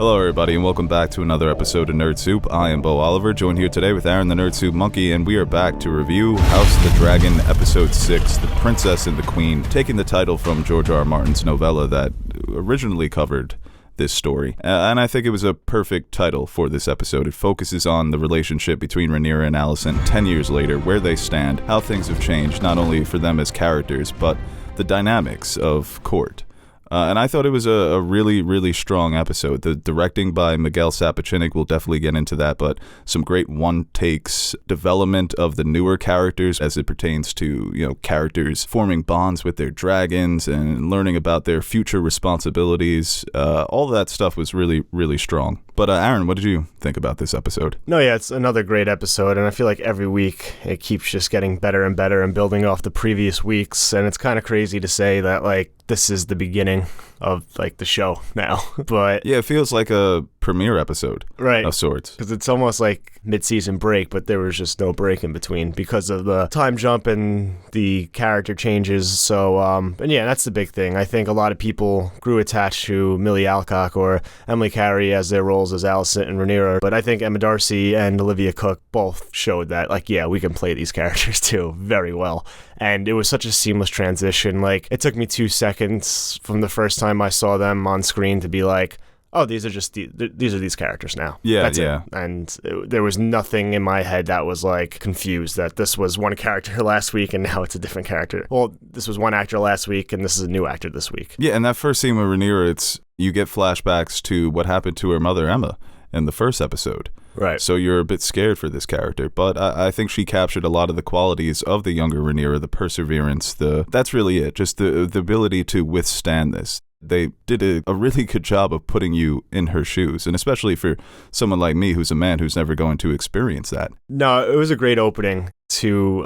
Hello everybody and welcome back to another episode of Nerd Soup. I am Beau Oliver, joined here today with Aaron the Nerd Soup Monkey, and we are back to review House of the Dragon Episode 6, The Princess and the Queen, taking the title from George R. R. Martin's novella that originally covered this story. And I think it was a perfect title for this episode. It focuses on the relationship between Rhaenyra and Alicent 10 years later, where they stand, how things have changed, not only for them as characters, but the dynamics of court. And I thought it was a really, really strong episode. The directing by Miguel Sapochnik, we'll definitely get into that, but some great one-takes, development of the newer characters as it pertains to, characters forming bonds with their dragons and learning about their future responsibilities. All that stuff was really, really strong. But Aaron, what did you think about this episode? No, yeah, it's another great episode, and I feel like every week it keeps just getting better and better and building off the previous weeks, and it's kind of crazy to say that, this is the beginning of, the show now. But yeah, it feels like a premiere episode, right, of sorts. Because it's almost like mid-season break, but there was just no break in between because of the time jump and the character changes. So, and yeah, that's the big thing. I think a lot of people grew attached to Millie Alcock or Emily Carey as their roles as Alicent and Rhaenyra, but I think Emma Darcy and Olivia Cooke both showed that, we can play these characters too very well. And it was such a seamless transition. It took me 2 seconds from the first time I saw them on screen to be like, oh, these are just these are these characters now. Yeah, that's yeah. It. And there was nothing in my head that was confused that this was one character last week and now it's a different character. Well, this was one actor last week and this is a new actor this week. Yeah, and that first scene with Rhaenyra, you get flashbacks to what happened to her mother Emma in the first episode. Right. So you're a bit scared for this character, but I think she captured a lot of the qualities of the younger Rhaenyra, the perseverance, that's really it, just the ability to withstand this. They did a really good job of putting you in her shoes, and especially for someone like me who's a man who's never going to experience that. No, it was a great opening to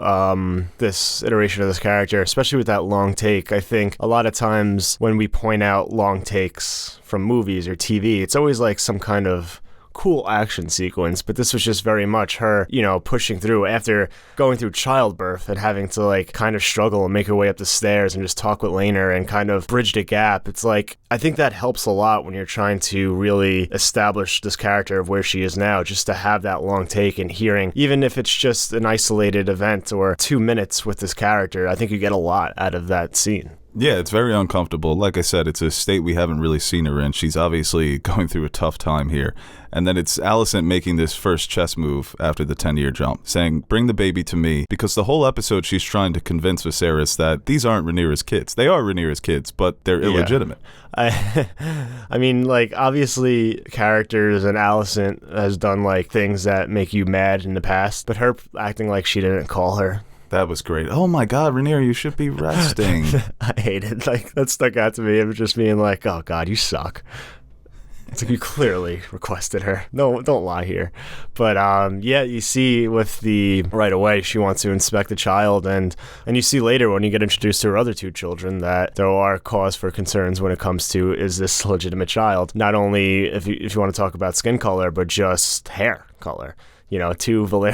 this iteration of this character, especially with that long take. I think a lot of times when we point out long takes from movies or TV, it's always some kind of cool action sequence, but this was just very much her, pushing through after going through childbirth and having to kind of struggle and make her way up the stairs and just talk with Laena and kind of bridge the gap. It's I think that helps a lot when you're trying to really establish this character of where she is now, just to have that long take and hearing, even if it's just an isolated event or 2 minutes with this character, I think you get a lot out of that scene. Yeah, it's very uncomfortable. Like I said, it's a state we haven't really seen her in. She's obviously going through a tough time here. And then it's Alicent making this first chess move after the 10-year jump, saying, bring the baby to me. Because the whole episode she's trying to convince Viserys that these aren't Rhaenyra's kids. They are Rhaenyra's kids, but they're illegitimate. I mean, obviously characters and Alicent has done, things that make you mad in the past, but her acting like she didn't call her. That was great. Oh my God, Rhaenyra, you should be resting. I hate it. That stuck out to me. It was just being oh God, you suck. It's you clearly requested her. No, don't lie here. But yeah, you see with right away, she wants to inspect the child, and you see later when you get introduced to her other two children that there are cause for concerns when it comes to, is this legitimate child? Not only if you want to talk about skin color, but just hair color. Two people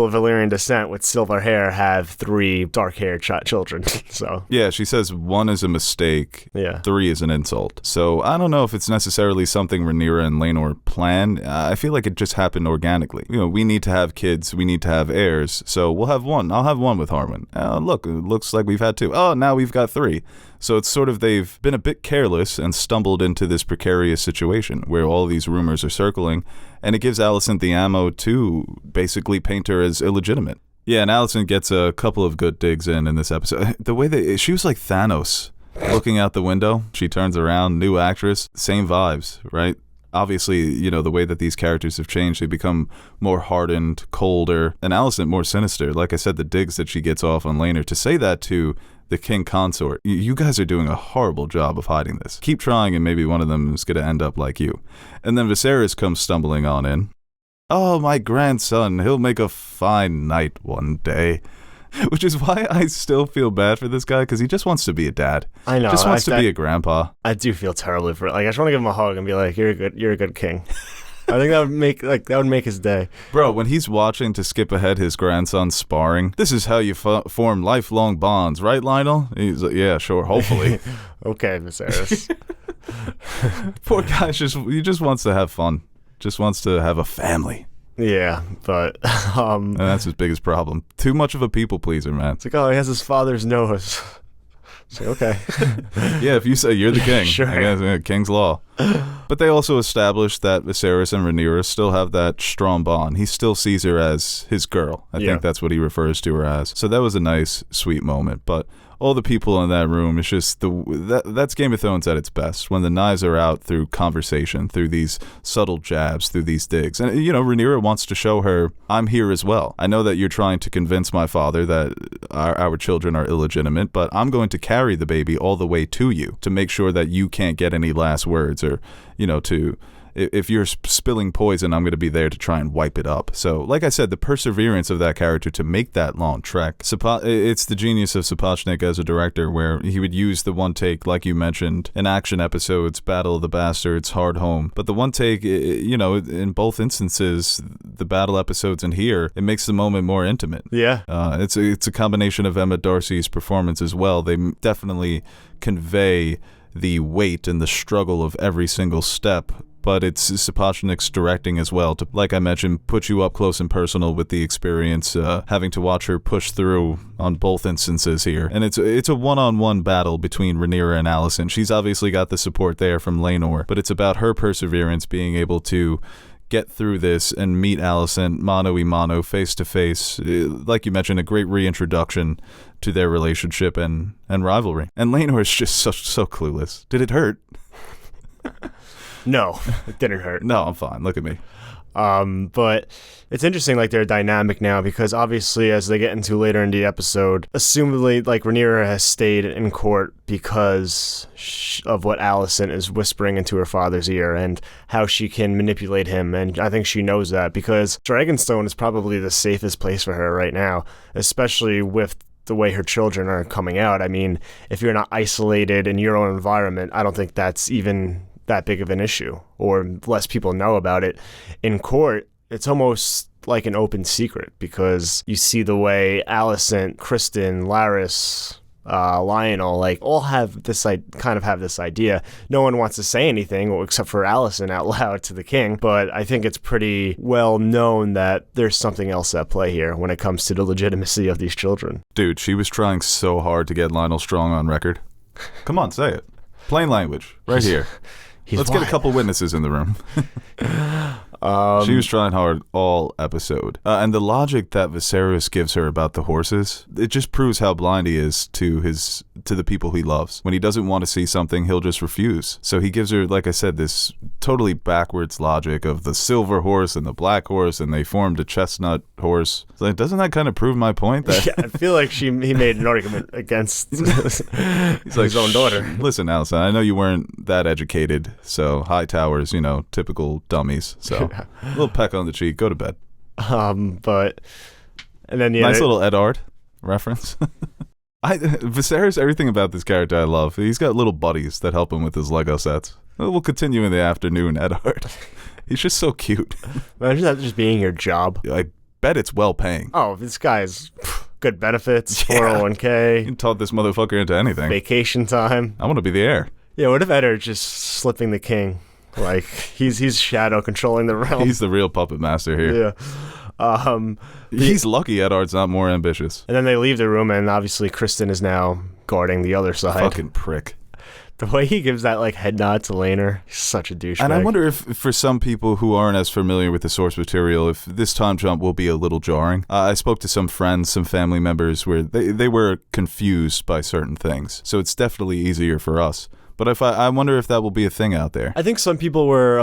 of Valyrian descent with silver hair have 3 dark-haired children. So yeah, she says 1 is a mistake, 3 is an insult. So I don't know if it's necessarily something Rhaenyra and Laenor planned. I feel like it just happened organically. We need to have kids, we need to have heirs, so we'll have 1. I'll have 1 with Harwin. Look, it looks like we've had 2. Oh, now we've got 3. So it's sort of they've been a bit careless and stumbled into this precarious situation where all these rumors are circling, and it gives Alicent the ammo to basically paint her as illegitimate. Yeah, and Alicent gets a couple of good digs in this episode. The way she was like Thanos looking out the window. She turns around, new actress, same vibes, right? Obviously, the way that these characters have changed, they become more hardened, colder, and Alicent more sinister. Like I said, the digs that she gets off on Laena, to say that to the king consort, you guys are doing a horrible job of hiding this. Keep trying and maybe one of them is going to end up like you. And then Viserys comes stumbling on in. Oh, my grandson, he'll make a fine knight one day. Which is why I still feel bad for this guy, because he just wants to be a dad. I know. Just wants to be a grandpa. I do feel terribly for it. I just want to give him a hug and be like, you're a good king. I think that would make his day. Bro, when he's watching, to skip ahead, his grandson sparring, this is how you form lifelong bonds, right, Lionel? He's like, yeah, sure, hopefully. Okay, Viserys. Poor guy he just wants to have fun. Just wants to have a family. Yeah, but and that's his biggest problem. Too much of a people pleaser, man. It's like, oh, he has his father's nose. It's like, okay. Yeah, if you say you're the king, sure. I guess, king's law. But they also established that Viserys and Rhaenyra still have that strong bond. He still sees her as his girl. I think that's what he refers to her as. So that was a nice, sweet moment. But all the people in that room, it's just that's Game of Thrones at its best, when the knives are out through conversation, through these subtle jabs, through these digs. And, Rhaenyra wants to show her, I'm here as well. I know that you're trying to convince my father that our children are illegitimate, but I'm going to carry the baby all the way to you to make sure that you can't get any last words or, if you're spilling poison, I'm going to be there to try and wipe it up. So, like I said, the perseverance of that character to make that long trek. It's the genius of Sapochnik as a director, where he would use the one take, like you mentioned, in action episodes, Battle of the Bastards, Hard Home. But the one take, in both instances, the battle episodes and here, it makes the moment more intimate. Yeah. It's a combination of Emma Darcy's performance as well. They definitely convey the weight and the struggle of every single step, but it's Sapochnik's directing as well to, like I mentioned, put you up close and personal with the experience, having to watch her push through on both instances here. And it's a one-on-one battle between Rhaenyra and Alicent. She's obviously got the support there from Laenor, but it's about her perseverance, being able to get through this and meet Alicent mano a mano, face to face. Like you mentioned, a great reintroduction to their relationship and rivalry. And Laenor is just so clueless. Did it hurt? No, it didn't hurt. No, I'm fine. Look at me. But it's interesting, like, their dynamic now, because obviously as they get into later in the episode, assumedly, like, Rhaenyra has stayed in court because of what Alicent is whispering into her father's ear and how she can manipulate him, and I think she knows that, because Dragonstone is probably the safest place for her right now, especially with the way her children are coming out. I mean, if you're not isolated in your own environment, I don't think that's even that big of an issue, or less people know about it. In court, it's almost like an open secret, because you see the way Alicent, Kristen, Larys, Lionel, like, all have this idea. No one wants to say anything except for Alicent out loud to the king, but I think it's pretty well known that there's something else at play here when it comes to the legitimacy of these children. Dude, she was trying so hard to get Lionel Strong on record. Come on, say it. Plain language, right here. Let's get a couple witnesses in the room. She was trying hard all episode. And the logic that Viserys gives her about the horses, it just proves how blind he is to the people he loves. When he doesn't want to see something, he'll just refuse. So he gives her, like I said, this totally backwards logic of the silver horse and the black horse, and they formed a chestnut horse. It's like, doesn't that kind of prove my point? That I feel like he made an argument against his own daughter. Listen, Alicent, I know you weren't that educated, so high towers, typical dummies. So a little peck on the cheek, go to bed. But and then nice little Eddard reference. Viserys, everything about this character I love. He's got little buddies that help him with his Lego sets. We'll continue in the afternoon, Eddard. He's just so cute. Imagine that just being your job. I bet it's well paying. Oh, this guy's good benefits, 401k. You taught this motherfucker into anything. Vacation time. I want to be the heir. Yeah, what if Eddard just slipping the king? Like, he's shadow controlling the realm. He's the real puppet master here. Yeah. He's lucky Eddard's not more ambitious. And then they leave the room, and obviously Kristen is now guarding the other side. Fucking prick. The way he gives that, like, head nod to Laena, he's such a douchebag. And I wonder if, for some people who aren't as familiar with the source material, if this time jump will be a little jarring. I spoke to some friends, some family members, where they were confused by certain things. So it's definitely easier for us. But I wonder if that will be a thing out there. I think some people were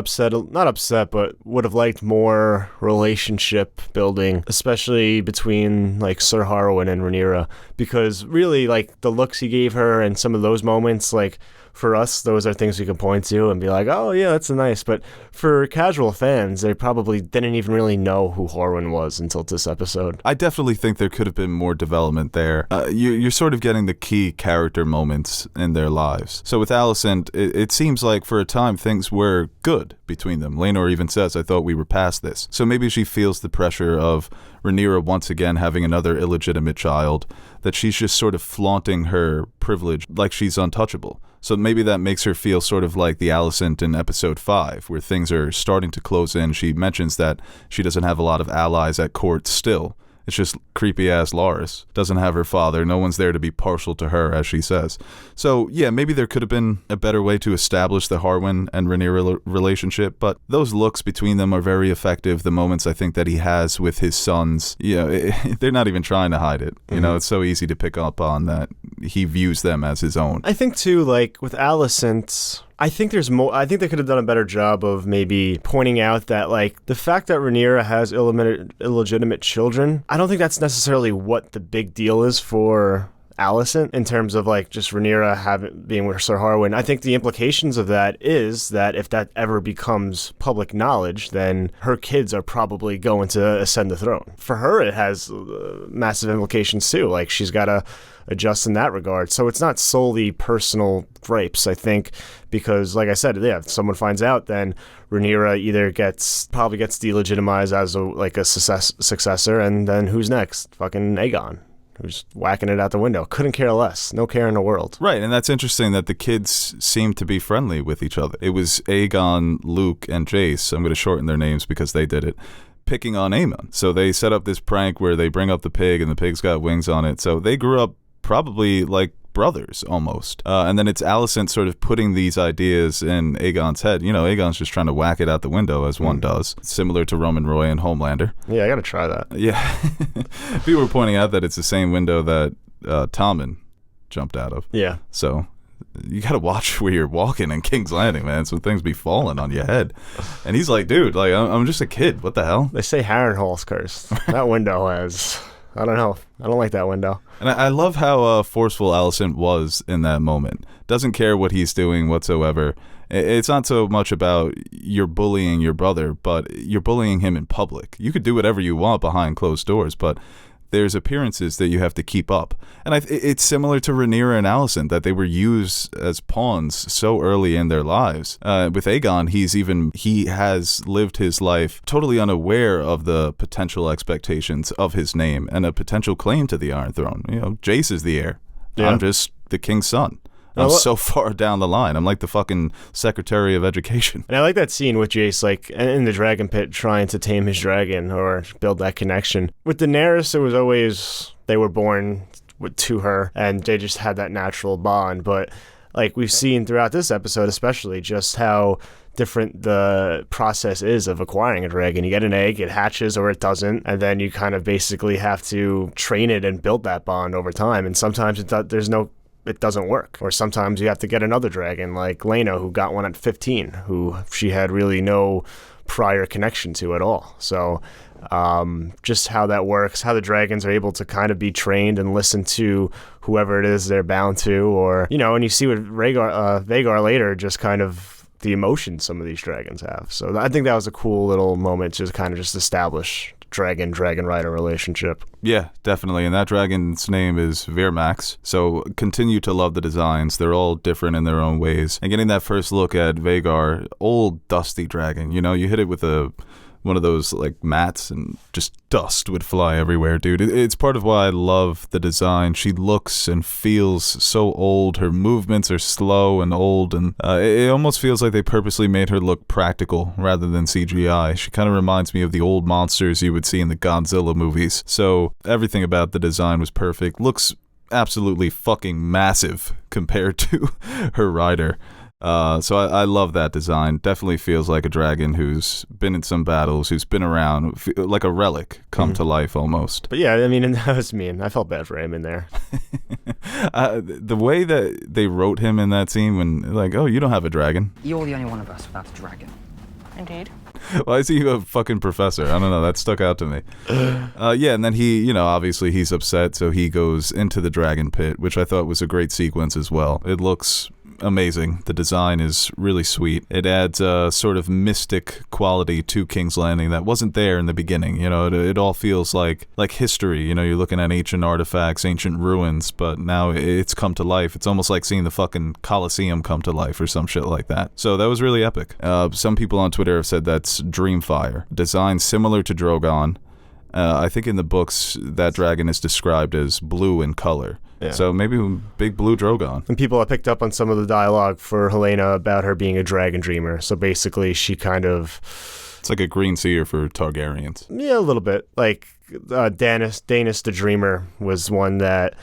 not upset, but would have liked more relationship building, especially between, like, Sir Harwin and Rhaenyra, because really, like, the looks he gave her and some of those moments, like, for us, those are things we can point to and be like, oh, yeah, that's nice. But for casual fans, they probably didn't even really know who Harwin was until this episode. I definitely think there could have been more development there. You're sort of getting the key character moments in their lives. So with Alicent, it seems like for a time things were good between them. Laenor even says, I thought we were past this. So maybe she feels the pressure of Rhaenyra once again having another illegitimate child, that she's just sort of flaunting her privilege like she's untouchable. So maybe that makes her feel sort of like the Alicent in episode 5, where things are starting to close in. She mentions that she doesn't have a lot of allies at court still. It's just creepy-ass Loras. Doesn't have her father. No one's there to be partial to her, as she says. So, yeah, maybe there could have been a better way to establish the Harwin and Rhaenyra relationship, but those looks between them are very effective. The moments I think that he has with his sons, they're not even trying to hide it. You know, it's so easy to pick up on that he views them as his own. I think, too, like, with Alicent, I think there's more. I think they could have done a better job of maybe pointing out that, like, the fact that Rhaenyra has illegitimate children, I don't think that's necessarily what the big deal is for Alicent in terms of, like, just Rhaenyra being with Sir Harwin. I think the implications of that is that if that ever becomes public knowledge, then her kids are probably going to ascend the throne. For her, it has massive implications too. Like, she's got to adjust in that regard. So it's not solely personal gripes, I think, because, like I said, yeah, if someone finds out, then Rhaenyra either probably gets delegitimized as a successor, and then who's next? Fucking Aegon, who's whacking it out the window. Couldn't care less. No care in the world. Right, and that's interesting that the kids seem to be friendly with each other. It was Aegon, Luke, and Jace. I'm going to shorten their names because they did it, picking on Aemon. So they set up this prank where they bring up the pig, and the pig's got wings on it. So they grew up probably like brothers almost. And then it's Alicent sort of putting these ideas in Aegon's head. You know, Aegon's just trying to whack it out the window, as one does, similar to Roman Roy and Homelander. Yeah, I gotta try that. Yeah. People were pointing out that it's the same window that Tommen jumped out of. Yeah. So you gotta watch where you're walking in King's Landing, man. Some things be falling on your head. And he's like, dude, like, I'm just a kid. What the hell? They say Harrenhal's cursed. That window has... I don't know. I don't like that window. And I love how forceful Alicent was in that moment. Doesn't care what he's doing whatsoever. It's not so much about you're bullying your brother, but you're bullying him in public. You could do whatever you want behind closed doors, but there's appearances that you have to keep up. And it's similar to Rhaenyra and Alicent, that they were used as pawns so early in their lives. With Aegon, he has lived his life totally unaware of the potential expectations of his name and a potential claim to the Iron Throne. You know, Jace is the heir. Yeah. I'm just the king's son. I'm so far down the line. I'm like the fucking Secretary of Education. And I like that scene with Jace, like, in the dragon pit trying to tame his dragon or build that connection. With Daenerys, it was always, they were born to her and they just had that natural bond. But, like, we've seen throughout this episode especially just how different the process is of acquiring a dragon. You get an egg, it hatches or it doesn't, and then you kind of basically have to train it and build that bond over time. And sometimes it doesn't work. Or sometimes you have to get another dragon, like Laena, who got one at 15, who she had really no prior connection to at all. So just how that works, how the dragons are able to kind of be trained and listen to whoever it is they're bound to, or, you know, and you see with Vhagar later, just kind of the emotions some of these dragons have. So I think that was a cool little moment to kind of just establish dragon rider relationship. Yeah, definitely. And that dragon's name is Virmax. So continue to love the designs. They're all different in their own ways. And getting that first look at Vhagar, old dusty dragon, you know, you hit it with one of those like mats and just dust would fly everywhere, dude. It's part of why I love the design. She looks and feels so old. Her movements are slow and old, and it almost feels like they purposely made her look practical rather than CGI. She kind of reminds me of the old monsters you would see in the Godzilla movies. So everything about the design was perfect. Looks absolutely fucking massive compared to her rider. So I love that design. Definitely feels like a dragon who's been in some battles, who's been around, like a relic come to life almost. But yeah, I mean, and that was mean. I felt bad for him in there. The way that they wrote him in that scene when, like, oh, you don't have a dragon. You're the only one of us without a dragon. Indeed. Why is he a fucking professor? I don't know. That stuck out to me. Yeah, and then he, you know, obviously he's upset, so he goes into the dragon pit, which I thought was a great sequence as well. It looks amazing. The design is really sweet. It adds a sort of mystic quality to King's Landing that wasn't there in the beginning. You know, it all feels like history. You know, you're looking at ancient artifacts, ancient ruins, but now it's come to life. It's almost like seeing the fucking Colosseum come to life or some shit like that. So that was really epic. Some people on Twitter have said that's Dreamfire. Design similar to Drogon. I think in the books that dragon is described as blue in color. Yeah. So maybe big blue Drogon. And people have picked up on some of the dialogue for Helaena about her being a dragon dreamer. So basically she kind of... It's like a green seer for Targaryens. Yeah, a little bit. Like Daenerys the Dreamer was one that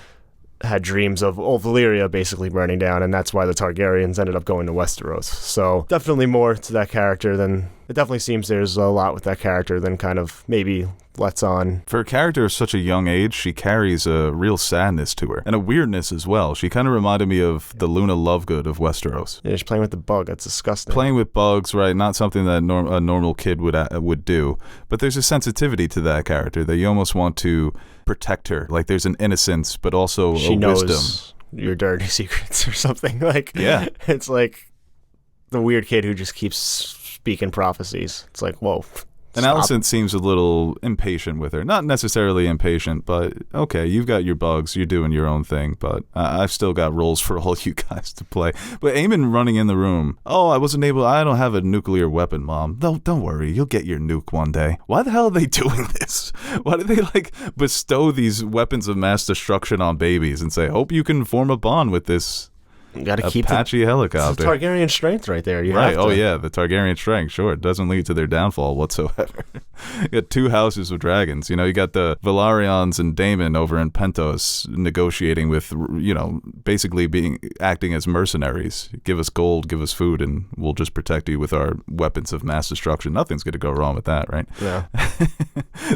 had dreams of old Valyria basically burning down, and that's why the Targaryens ended up going to Westeros. So definitely more to that character than... It definitely seems there's a lot with that character than kind of maybe lets on. For a character of such a young age, she carries a real sadness to her, and a weirdness as well. She kind of reminded me of the Luna Lovegood of Westeros. Yeah, she's playing with the bug. That's disgusting. Playing with bugs, right? Not something that a normal kid would do. But there's a sensitivity to that character that you almost want to protect her. Like there's an innocence, but also she a knows wisdom. Your dirty secrets or something. Like, yeah, it's like the weird kid who just keeps speaking prophecies. It's like, whoa. And Alicent seems a little impatient with her. Not necessarily impatient, but okay, you've got your bugs, you're doing your own thing, but I've still got roles for all you guys to play. But Aemon running in the room, I don't have a nuclear weapon, Mom. Don't worry, you'll get your nuke one day. Why the hell are they doing this? Why do they bestow these weapons of mass destruction on babies and say, hope you can form a bond with this You got to keep Apache helicopter. It's the Targaryen strength right there. Right. Oh, yeah. The Targaryen strength. Sure. It doesn't lead to their downfall whatsoever. You got two houses of dragons. You know, you got the Velaryons and Daemon over in Pentos negotiating with, basically acting as mercenaries. Give us gold, give us food, and we'll just protect you with our weapons of mass destruction. Nothing's going to go wrong with that, right? Yeah.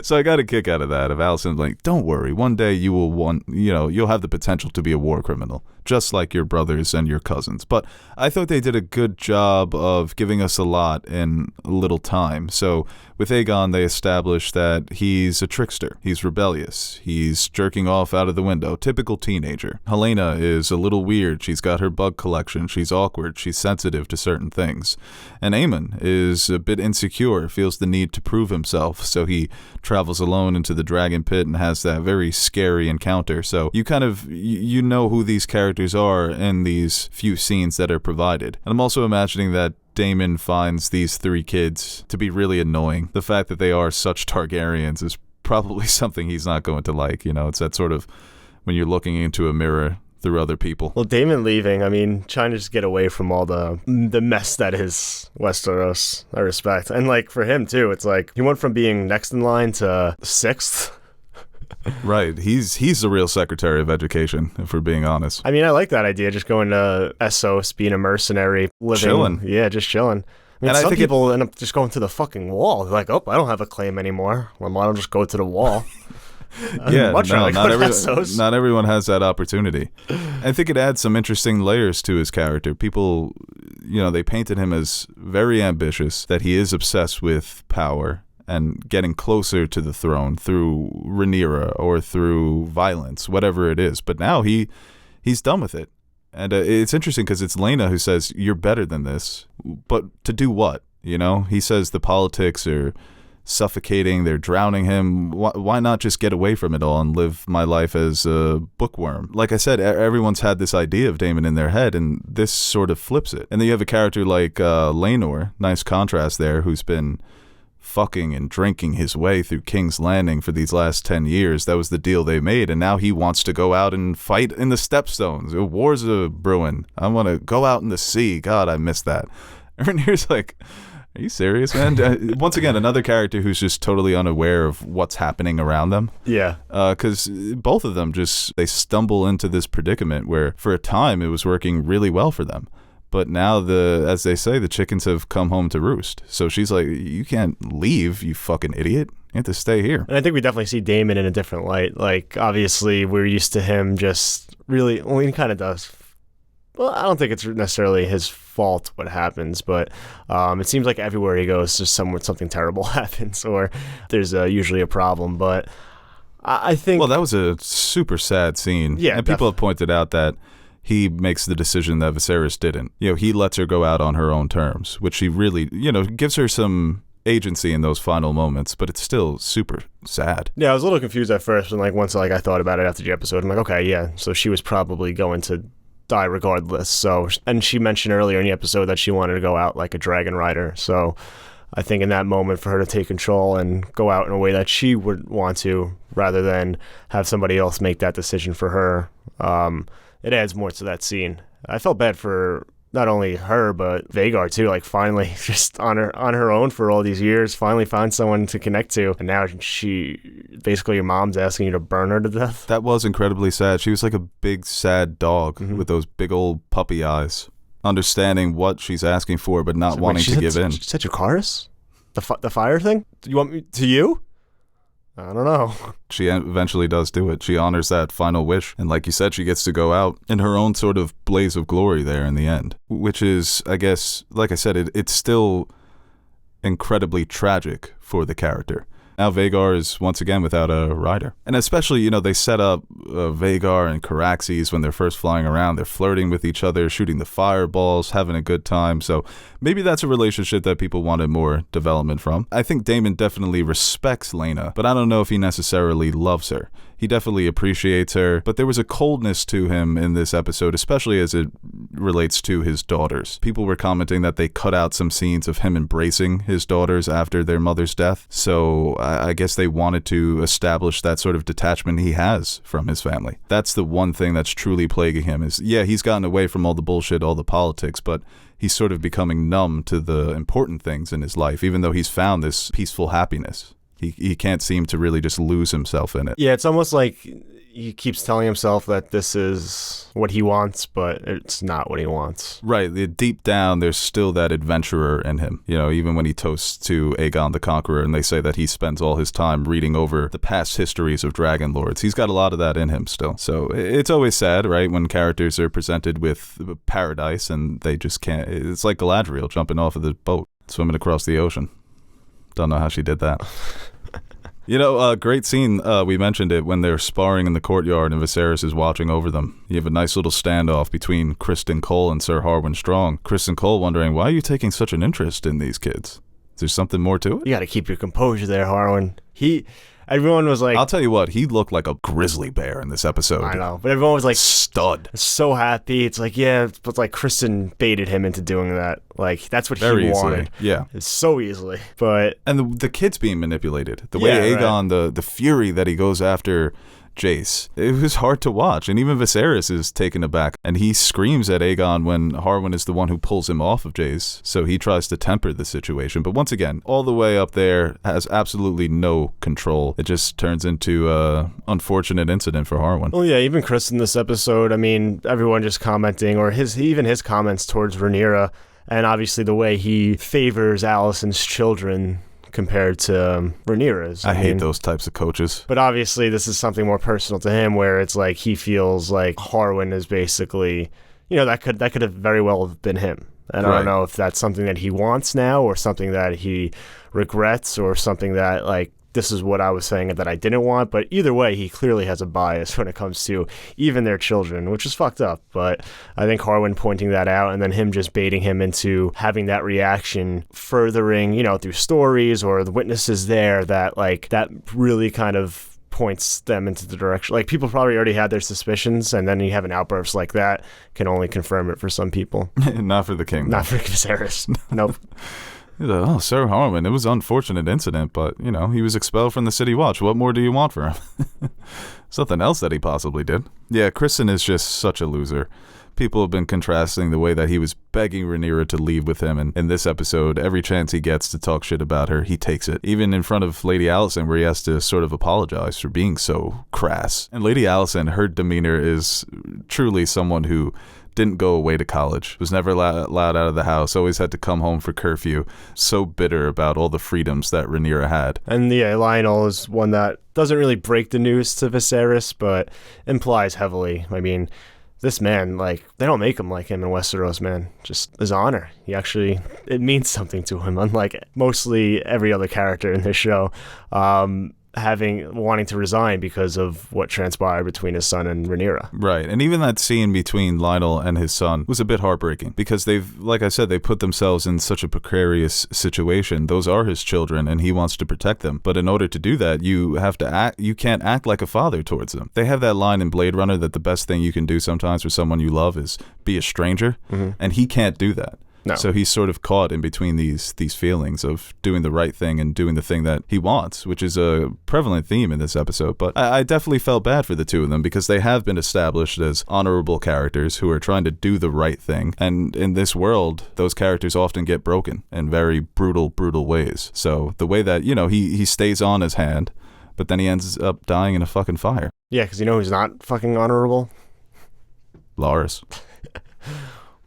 So I got a kick out of that. Of Alicent, like, don't worry. One day you will you'll have the potential to be a war criminal, just like your brothers and your cousins. But I thought they did a good job of giving us a lot in a little time. So with Aegon, they established that he's a trickster. He's rebellious. He's jerking off out of the window. Typical teenager. Helaena is a little weird. She's got her bug collection. She's awkward. She's sensitive to certain things. And Aemon is a bit insecure, feels the need to prove himself. So he travels alone into the dragon pit and has that very scary encounter. So you kind of, you know who these characters are in these few scenes that are provided. And I'm also imagining that Daemon finds these three kids to be really annoying. The fact that they are such Targaryens is probably something he's not going to like. You know, it's that sort of when you're looking into a mirror through other people. Well, Daemon leaving, I mean, trying to just get away from all the mess that is Westeros, I respect. And like for him too, it's like he went from being next in line to sixth. Right. He's the real Secretary of Education, if we're being honest. I mean, I like that idea, just going to Essos, being a mercenary, living. Chilling. Yeah, just chilling. I mean, and some people end up just going to the fucking wall. They're like, oh, I don't have a claim anymore. Well, why don't I just go to the wall? Yeah, not everyone has that opportunity. I think it adds some interesting layers to his character. People, they painted him as very ambitious, that he is obsessed with power and getting closer to the throne through Rhaenyra or through violence, whatever it is. But now he's done with it. And it's interesting because it's Laena who says, you're better than this. But to do what? He says the politics are suffocating, they're drowning him. Why not just get away from it all and live my life as a bookworm? Like I said, everyone's had this idea of Daemon in their head, and this sort of flips it. And then you have a character like Laenor, nice contrast there, who's been fucking and drinking his way through King's Landing for these last 10 years. That was the deal they made, and now he wants to go out and fight in the Stepstones. War's a brewing. I want to go out in the sea. God, I miss that. And here's like, are you serious, man? Once again, another character who's just totally unaware of what's happening around them. Yeah. Because both of them they stumble into this predicament where for a time it was working really well for them. But now, as they say, the chickens have come home to roost. So she's like, you can't leave, you fucking idiot. You have to stay here. And I think we definitely see Daemon in a different light. Like, obviously, we're used to him just really, well, he kind of does. Well, I don't think it's necessarily his fault what happens, but it seems like everywhere he goes, just something terrible happens, or there's usually a problem. But I think... Well, that was a super sad scene. Yeah, and people have pointed out that he makes the decision that Viserys didn't. He lets her go out on her own terms, which he really, gives her some agency in those final moments, but it's still super sad. Yeah, I was a little confused at first, and once I thought about it after the episode, I'm like, okay, yeah, so she was probably going to die regardless. So, and she mentioned earlier in the episode that she wanted to go out like a dragon rider. So, I think in that moment for her to take control and go out in a way that she would want to, rather than have somebody else make that decision for her, it adds more to that scene. I felt bad for not only her, but Vhagar too, like finally just on her own for all these years, finally found someone to connect to. And now basically your mom's asking you to burn her to death. That was incredibly sad. She was like a big, sad dog with those big old puppy eyes, understanding what she's asking for, but not wanting to give in. She said Dracarys? The fire thing? You want me to you? I don't know. She eventually does do it. She honors that final wish. And like you said, she gets to go out in her own sort of blaze of glory there in the end. Which is, I guess, like I said, it's still incredibly tragic for the character. Now Vhagar is once again without a rider. And especially, they set up Vhagar and Caraxes when they're first flying around. They're flirting with each other, shooting the fireballs, having a good time. So maybe that's a relationship that people wanted more development from. I think Daemon definitely respects Laena, but I don't know if he necessarily loves her. He definitely appreciates her, but there was a coldness to him in this episode, especially as it relates to his daughters. People were commenting that they cut out some scenes of him embracing his daughters after their mother's death, so I guess they wanted to establish that sort of detachment he has from his family. That's the one thing that's truly plaguing him is, yeah, he's gotten away from all the bullshit, all the politics, but he's sort of becoming numb to the important things in his life, even though he's found this peaceful happiness. He can't seem to really just lose himself in it. Yeah, it's almost like he keeps telling himself that this is what he wants, but it's not what he wants. Right. Deep down, there's still that adventurer in him. Even when he toasts to Aegon the Conqueror and they say that he spends all his time reading over the past histories of Dragon Lords, he's got a lot of that in him still. So it's always sad, right, when characters are presented with paradise and they just can't. It's like Galadriel jumping off of the boat, swimming across the ocean. Don't know how she did that. Great scene. We mentioned it when they're sparring in the courtyard and Viserys is watching over them. You have a nice little standoff between Criston Cole and Sir Harwin Strong. Criston Cole wondering, why are you taking such an interest in these kids? Is there something more to it? You got to keep your composure there, Harwin. Everyone was like... I'll tell you what, he looked like a grizzly bear in this episode. I know, but everyone was like... Stud. So happy. It's like, yeah, but like Criston baited him into doing that. Like, that's what Very he easily. wanted. Yeah. It's so easily. But... And the kids being manipulated. The way Aegon, right. the fury that he goes after Jace, it was hard to watch. And even Viserys is taken aback. And he screams at Aegon when Harwin is the one who pulls him off of Jace. So he tries to temper the situation. But once again, all the way up there has absolutely no control. It just turns into an unfortunate incident for Harwin. Well, yeah, even Chris in this episode, I mean, everyone just commenting, or even his comments towards Rhaenyra, and obviously the way he favors Alicent's children compared to Rhaenyra's. I hate those types of coaches. But obviously this is something more personal to him, where it's like he feels like Harwin is basically, that could have very well been him. And I don't know if that's something that he wants now, or something that he regrets, or something that, like, this is what I was saying that I didn't want. But either way, he clearly has a bias when it comes to even their children, which is fucked up. But I think Harwin pointing that out and then him just baiting him into having that reaction, furthering, through stories or the witnesses there, that like that really kind of points them into the direction. Like, people probably already had their suspicions, and then you have an outburst like that, can only confirm it for some people. Not for the king. Not for Viserys. Nope. He's like, oh, Sir Harwin, it was an unfortunate incident, but, he was expelled from the City Watch. What more do you want for him? Something else that he possibly did. Yeah, Criston is just such a loser. People have been contrasting the way that he was begging Rhaenyra to leave with him, and in this episode, every chance he gets to talk shit about her, he takes it. Even in front of Lady Alicent, where he has to sort of apologize for being so crass. And Lady Alicent, her demeanor is truly someone who didn't go away to college, was never allowed out of the house, always had to come home for curfew, so bitter about all the freedoms that Rhaenyra had. And yeah, Lionel is one that doesn't really break the news to Viserys, but implies heavily. I mean, this man, like, they don't make him like him in Westeros, man. Just his honor. It means something to him, unlike mostly every other character in this show. Wanting to resign because of what transpired between his son and Rhaenyra. Right, and even that scene between Lionel and his son was a bit heartbreaking, because like I said, they put themselves in such a precarious situation. Those are his children, and he wants to protect them. But in order to do that, you can't act like a father towards them. They have that line in Blade Runner that the best thing you can do sometimes for someone you love is be a stranger, and he can't do that. No. So he's sort of caught in between these feelings of doing the right thing and doing the thing that he wants, which is a prevalent theme in this episode. But I definitely felt bad for the two of them because they have been established as honorable characters who are trying to do the right thing. And in this world, those characters often get broken in very brutal ways. So the way that, he stays on his hand, but then he ends up dying in a fucking fire. Yeah, because who's not fucking honorable? Loras.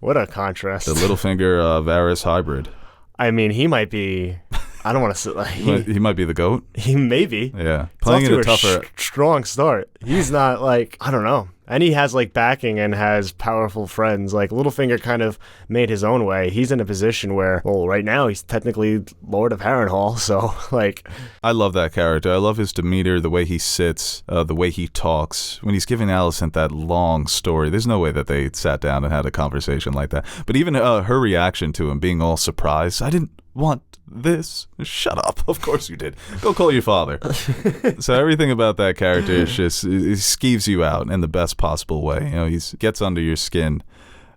What a contrast. The Littlefinger Varys hybrid. I mean, he might be... I don't want to say... He might be the GOAT. He may be. Yeah. Playing in a tougher... strong start. He's not I don't know. And he has backing and has powerful friends. Littlefinger kind of made his own way. He's in a position where, well, right now he's technically Lord of Harrenhal. So I love that character. I love his demeanor, the way he sits, the way he talks. When he's giving Alicent that long story, there's no way that they sat down and had a conversation like that. But even her reaction to him being all surprised, I didn't want this. Shut up. Of course you did. Go call your father. So everything about that character is just, it skeeves you out in the best possible way. He gets under your skin.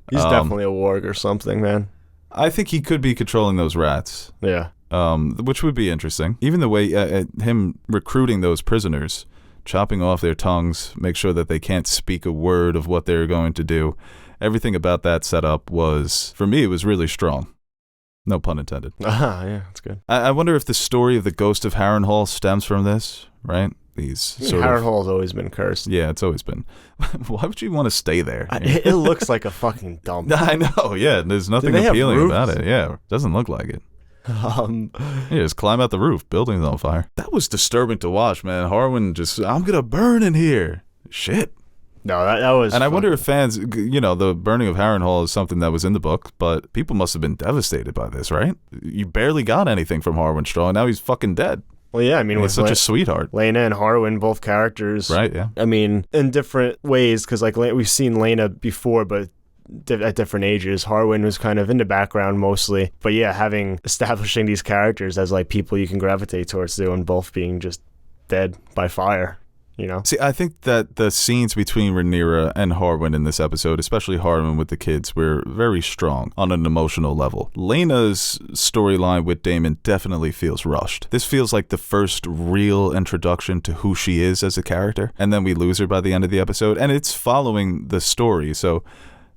He's definitely a warg or something, man. I think he could be controlling those rats. Yeah. Which would be interesting. Even the way him recruiting those prisoners, chopping off their tongues, make sure that they can't speak a word of what they're going to do. Everything about that setup was, for me, it was really strong. No pun intended. Yeah, that's good. I wonder if the story of the ghost of Harrenhal stems from this, right? Harrenhal's always been cursed. Yeah, it's always been. Why would you want to stay there? It looks like a fucking dump. I know, yeah. There's nothing appealing about it. Yeah, it doesn't look like it. Just climb out the roof. Building's on fire. That was disturbing to watch, man. Harwin I'm going to burn in here. Shit. No, that was... And I wonder if fans, the burning of Harrenhal is something that was in the book, but people must have been devastated by this, right? You barely got anything from Harwin Strong, and now he's fucking dead. Well, yeah, I mean... He's such a sweetheart. Laena and Harwin, both characters. Right, yeah. I mean, in different ways, because we've seen Laena before, but at different ages. Harwin was kind of in the background mostly. But yeah, establishing these characters as people you can gravitate towards too, and both being just dead by fire. See, I think that the scenes between Rhaenyra and Harwin in this episode, especially Harwin with the kids, were very strong on an emotional level. Laena's storyline with Daemon definitely feels rushed. This feels like the first real introduction to who she is as a character, and then we lose her by the end of the episode, and it's following the story, so...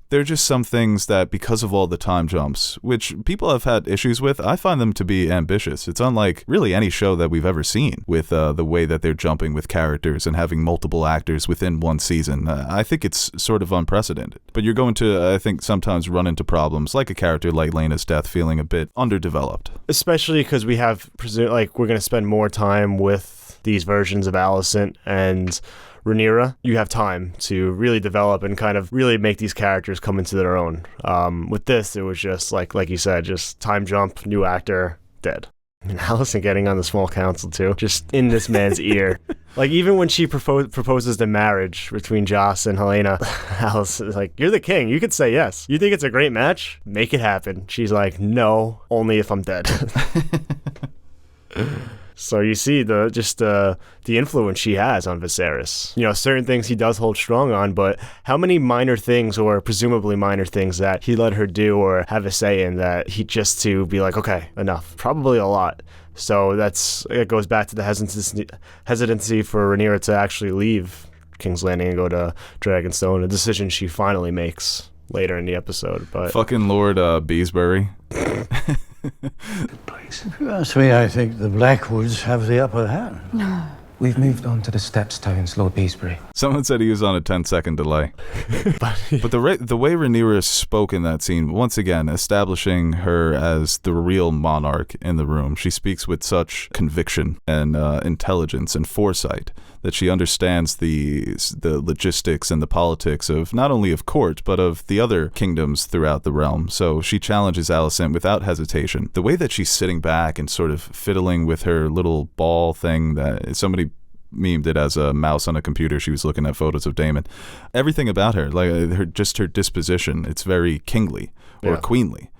There are just some things that, because of all the time jumps, which people have had issues with, I find them to be ambitious. It's unlike really any show that we've ever seen with the way that they're jumping with characters and having multiple actors within one season. I think it's sort of unprecedented. But you're going to, I think, sometimes run into problems like a character like Laena's death feeling a bit underdeveloped. Especially because we have, we're going to spend more time with these versions of Alicent and Rhaenyra. You have time to really develop and kind of really make these characters come into their own. With this, it was just like you said, just time jump, new actor, dead. And Alicent getting on the small council too, just in this man's ear. Even when she proposes the marriage between Joss and Helaena, Alicent is like, "You're the king. You could say yes. You think it's a great match? Make it happen." She's like, "No, only if I'm dead." So you see the influence she has on Viserys. Certain things he does hold strong on, but how many minor things, or presumably minor things, that he let her do or have a say in that he just to be like, okay, enough. Probably a lot. So it goes back to the hesitancy for Rhaenyra to actually leave King's Landing and go to Dragonstone, a decision she finally makes later in the episode. But fucking Lord Beesbury. Good place. If you ask me, I think the Blackwoods have the upper hand. No. We've moved on to the Stepstones, Lord Beesbury. Someone said he was on a 10-second delay. But the way Rhaenyra spoke in that scene, once again, establishing her as the real monarch in the room. She speaks with such conviction and intelligence and foresight that she understands the logistics and the politics of not only of court, but of the other kingdoms throughout the realm. So she challenges Alicent without hesitation. The way that she's sitting back and sort of fiddling with her little ball thing that somebody memed it as a mouse on a computer. She was looking at photos of Daemon. Everything about her, like her disposition, it's very kingly or queenly.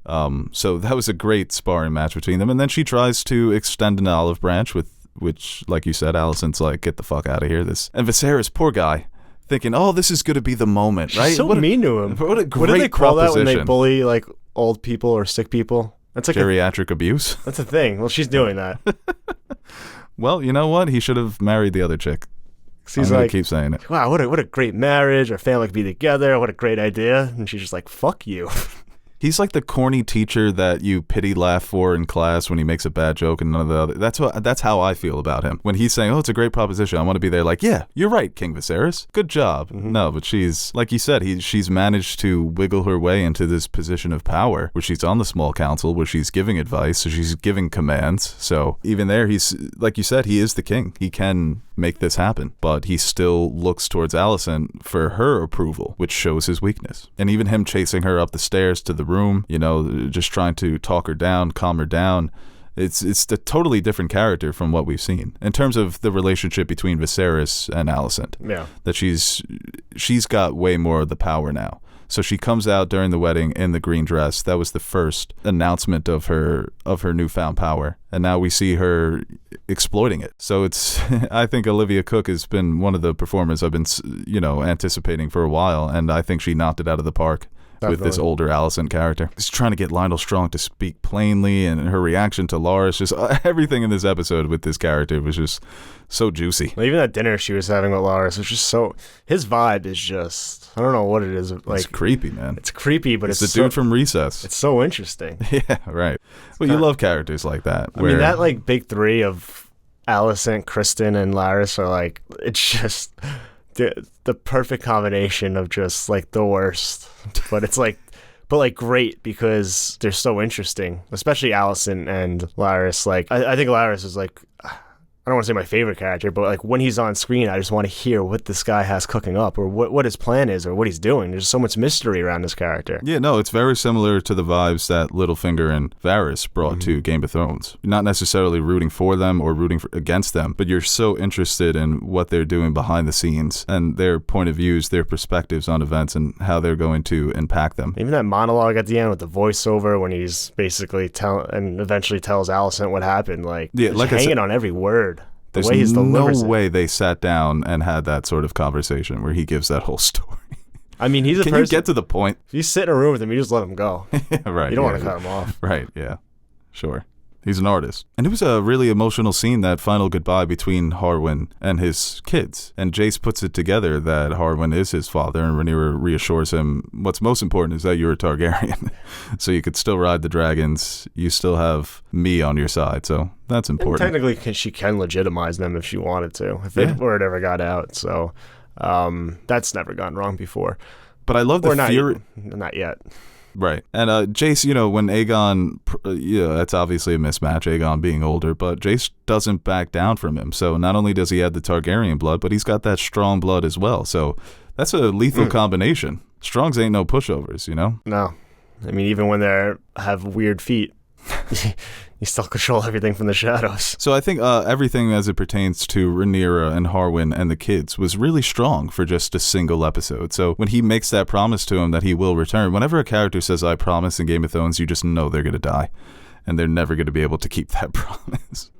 So that was a great sparring match between them. And then she tries to extend an olive branch which, like you said, Alicent's like, get the fuck out of here. And Viserys, poor guy, thinking, oh, this is going to be the moment, right? She's so mean to him. What a great What do they call that when they proposition. bully, like, old people or sick people. That's like geriatric abuse. That's a thing. Well, she's doing that. Well, you know what? He should have married the other chick. He's I'm gonna like, keep saying it. Wow, what a great marriage. Our family could be together. What a great idea. And she's just like, fuck you. He's like the corny teacher that you pity laugh for in class when he makes a bad joke and none of the other. That's how I feel about him. When he's saying, "Oh, it's a great proposition," I want to be there like, "Yeah, you're right, King Viserys. Good job." Mm-hmm. No, but she's like you said, she's managed to wiggle her way into this position of power where she's on the small council, where she's giving advice, so she's giving commands. So even there, he's like you said, he is the king. He can make this happen, but he still looks towards Alicent for her approval, which shows his weakness. And even him chasing her up the stairs to the room, you know, just trying to talk her down, calm her down. It's a totally different character from what we've seen in terms of the relationship between Viserys and Alicent. Yeah, that she's got way more of the power now. So she comes out during the wedding in the green dress. That was the first announcement of her newfound power. And now we see her exploiting it. So it's, I think Olivia Cooke has been one of the performers I've been, anticipating for a while. And I think she knocked it out of the park. Definitely. With this older Alicent character. He's trying to get Lionel Strong to speak plainly, and her reaction to Larys, just everything in this episode with this character was just so juicy. Well, even that dinner she was having with Larys was just so, his vibe is just, I don't know what it is. Like, it's creepy, man. It's creepy, but it's the dude from Recess. It's so interesting. Yeah, right. Well, you love characters like that. I mean, that like big three of Alicent, Kristen, and Larys are like, it's just the perfect combination of just like the worst, but it's like, great because they're so interesting, especially Alicent and Larys. Like, I think Larys is like, I don't want to say my favorite character, but like when he's on screen, I just want to hear what this guy has cooking up or what his plan is or what he's doing. There's so much mystery around this character. Yeah, no, it's very similar to the vibes that Littlefinger and Varys brought to Game of Thrones. You're not necessarily rooting for them or rooting against them, but you're so interested in what they're doing behind the scenes and their point of views, their perspectives on events and how they're going to impact them. Even that monologue at the end with the voiceover when he's basically eventually tells Alicent what happened, like, yeah, like hanging on every word. There's no way they sat down and had that sort of conversation where he gives that whole story. I mean, he's a person. Can you get to the point? If you sit in a room with him, you just let him go. Yeah, right. You don't want to cut him off. Right, yeah. Sure. He's an artist. And it was a really emotional scene, that final goodbye between Harwin and his kids. And Jace puts it together that Harwin is his father, and Rhaenyra reassures him what's most important is that you're a Targaryen. So you could still ride the dragons. You still have me on your side. So that's important. And technically, she can legitimize them if she wanted to, if word ever got out. So that's never gone wrong before. But I love the theory. Not yet. Right. And Jace, when Aegon, that's obviously a mismatch, Aegon being older, but Jace doesn't back down from him. So not only does he have the Targaryen blood, but he's got that strong blood as well. So that's a lethal combination. Strongs ain't no pushovers, No. I mean, even when they have weird feet, you still control everything from the shadows. So I think everything as it pertains to Rhaenyra and Harwin and the kids was really strong for just a single episode. So when he makes that promise to him that he will return, whenever a character says, I promise in Game of Thrones, you just know they're going to die. And they're never going to be able to keep that promise.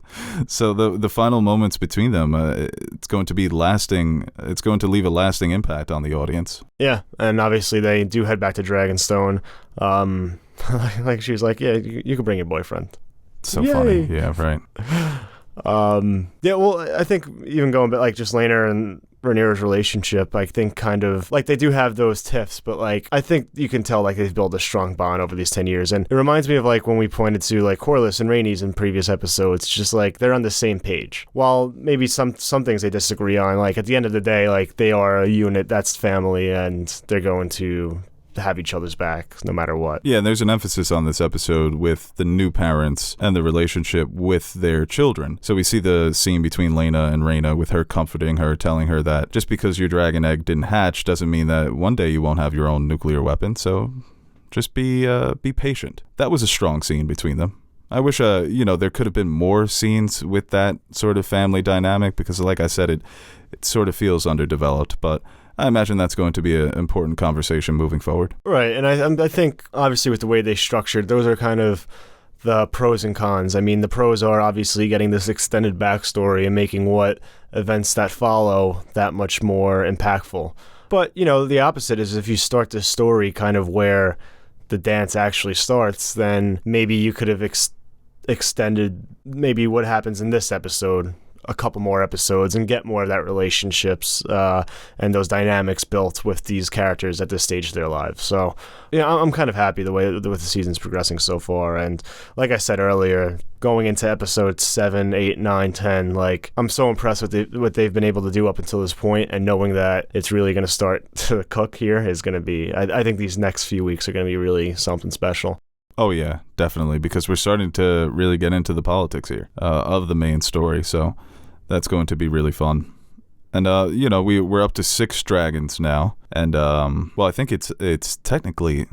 So the final moments between them, it's going to be lasting. It's going to leave a lasting impact on the audience. Yeah, and obviously they do head back to Dragonstone. Like she was like, yeah, you can bring your boyfriend. So Yay. Funny. Yeah, right. Yeah, well, I think even going back, like just Laena and Rhaenyra's relationship, I think kind of like they do have those tiffs, but like I think you can tell like they've built a strong bond over these 10 years. And it reminds me of like when we pointed to like Corlys and Rhaenys in previous episodes, just like they're on the same page. While maybe some things they disagree on, like at the end of the day, like they are a unit, that's family, and they're going to have each other's back no matter what. Yeah, and there's an emphasis on this episode with the new parents and the relationship with their children. So we see the scene between Laena and Rhaena with her comforting her, telling her that just because your dragon egg didn't hatch doesn't mean that one day you won't have your own nuclear weapon. So just be patient. That was a strong scene between them. I wish, there could have been more scenes with that sort of family dynamic because, like I said, it sort of feels underdeveloped, but I imagine that's going to be an important conversation moving forward. Right, and I think, obviously, with the way they structured, those are kind of the pros and cons. I mean, the pros are obviously getting this extended backstory and making what events that follow that much more impactful. But, the opposite is if you start the story kind of where the dance actually starts, then maybe you could have extended maybe what happens in this episode a couple more episodes and get more of that relationships and those dynamics built with these characters at this stage of their lives. So, I'm kind of happy the way the season's progressing so far. And like I said earlier, going into episodes 7, 8, 9, 10, like, I'm so impressed with what they've been able to do up until this point, and knowing that it's really going to start to cook here is going to be, I think these next few weeks are going to be really something special. Oh, yeah, definitely, because we're starting to really get into the politics here of the main story, so that's going to be really fun. And, we're up to 6 dragons now, and, I think it's technically,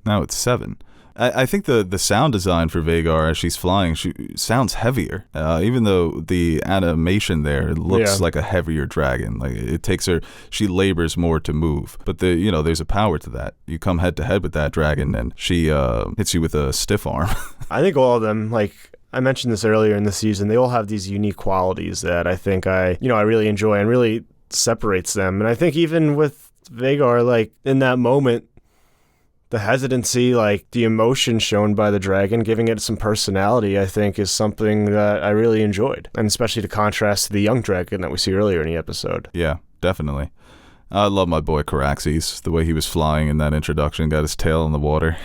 now it's 7. I think the sound design for Vhagar as she's flying, she sounds heavier, even though the animation there looks like a heavier dragon. Like, it takes her, she labors more to move, but there's a power to that. You come head to head with that dragon, and she hits you with a stiff arm. I think all of them, like I mentioned this earlier in the season, they all have these unique qualities that I think I really enjoy and really separates them. And I think even with Vhagar, like, in that moment, the hesitancy, like the emotion shown by the dragon, giving it some personality, I think is something that I really enjoyed. And especially to contrast to the young dragon that we see earlier in the episode. Yeah, definitely. I love my boy Caraxes, the way he was flying in that introduction, got his tail in the water.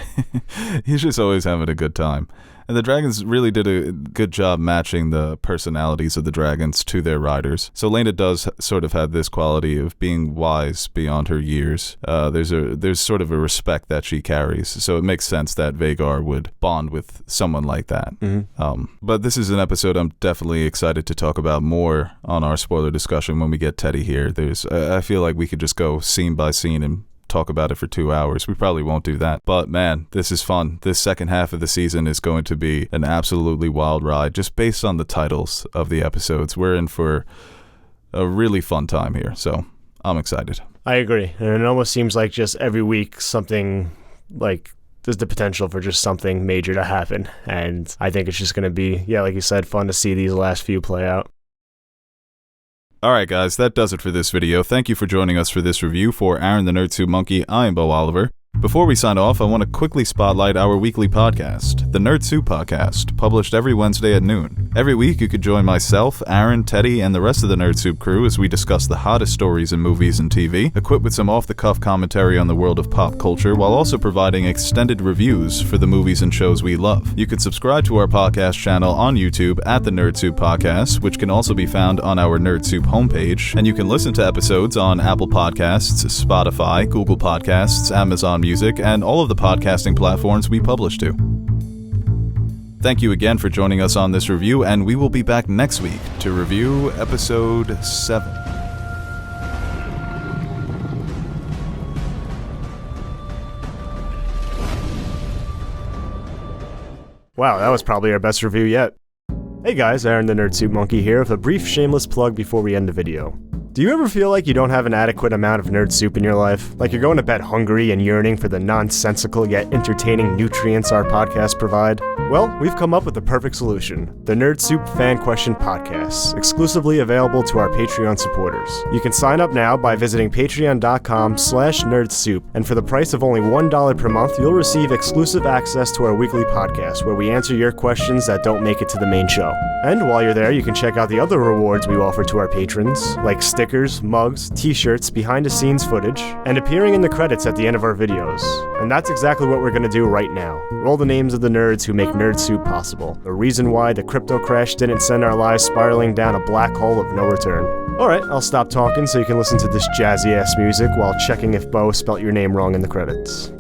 He's just always having a good time. And the dragons really did a good job matching the personalities of the dragons to their riders. So Laena does sort of have this quality of being wise beyond her years. There's sort of a respect that she carries. So it makes sense that Vhagar would bond with someone like that. Mm-hmm. But this is an episode I'm definitely excited to talk about more on our spoiler discussion when we get Teddy here. I feel like we could just go scene by scene and talk about it for 2 hours. We probably won't do that. But man, this is fun. This second half of the season is going to be an absolutely wild ride, just based on the titles of the episodes. We're in for a really fun time here, so I'm excited. I agree. And it almost seems like just every week something, like, there's the potential for just something major to happen. And I think it's just going to be, like you said, fun to see these last few play out. Alright guys, that does it for this video. Thank you for joining us for this review. For Aaron the Nerd Soup Monkey, I am Beau Oliver. Before we sign off, I want to quickly spotlight our weekly podcast, the Nerd Soup Podcast, published every Wednesday at noon. Every week you could join myself, Aaron, Teddy, and the rest of the Nerd Soup crew as we discuss the hottest stories in movies and TV, equipped with some off-the-cuff commentary on the world of pop culture, while also providing extended reviews for the movies and shows we love. You can subscribe to our podcast channel on YouTube at the Nerd Soup Podcast, which can also be found on our Nerd Soup homepage, and you can listen to episodes on Apple Podcasts, Spotify, Google Podcasts, Amazon Music, and all of the podcasting platforms we publish to. Thank you again for joining us on this review, and we will be back next week to review episode 7. Wow, that was probably our best review yet. Hey guys, Aaron the Nerd Soup Monkey here with a brief shameless plug before we end the video. Do you ever feel like you don't have an adequate amount of nerd soup in your life? Like you're going to bed hungry and yearning for the nonsensical yet entertaining nutrients our podcasts provide? Well, we've come up with the perfect solution. The Nerd Soup Fan Question Podcasts, exclusively available to our Patreon supporters. You can sign up now by visiting patreon.com/nerdsoup, and for the price of only $1 per month, you'll receive exclusive access to our weekly podcast, where we answer your questions that don't make it to the main show. And while you're there, you can check out the other rewards we offer to our patrons, like stickers, mugs, t-shirts, behind-the-scenes footage, and appearing in the credits at the end of our videos. And that's exactly what we're going to do right now. Roll the names of the nerds who make Nerd Soup possible. The reason why the crypto crash didn't send our lives spiraling down a black hole of no return. Alright, I'll stop talking so you can listen to this jazzy-ass music while checking if Beau spelt your name wrong in the credits.